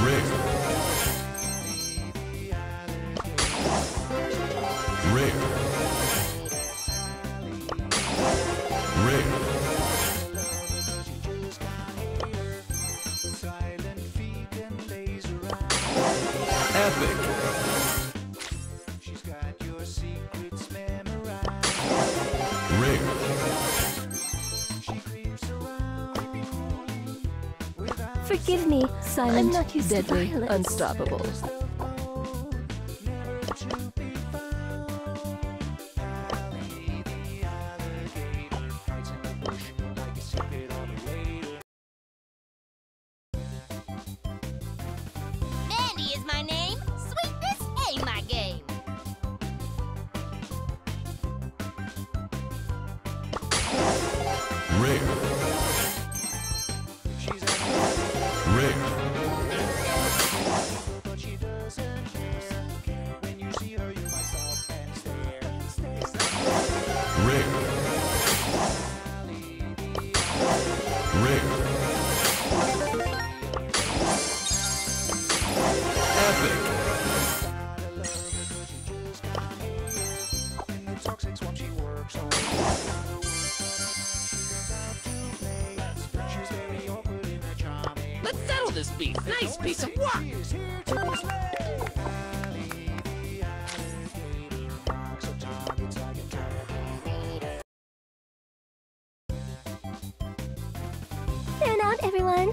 Rig. Rig. Rig. Epic. Rig. Forgive me, silent, I'm not used to deadly, violence. unstoppable. Mandy is my name. Sweetness ain't my game. Rig. Rig. Rig. Rig. Epic. Let's settle this beef. Nice piece of work. Fan out, everyone.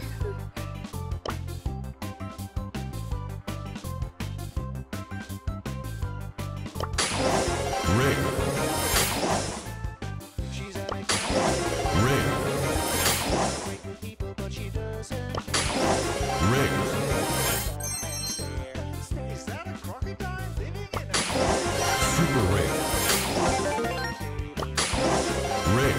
Rig. Rig. Rig. Super rig. Rig.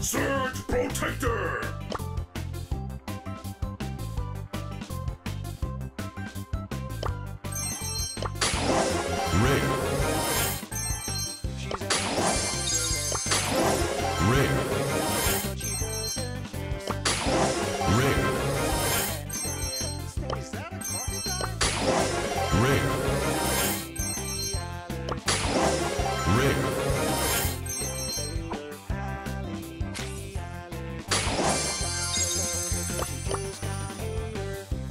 Surge Protector!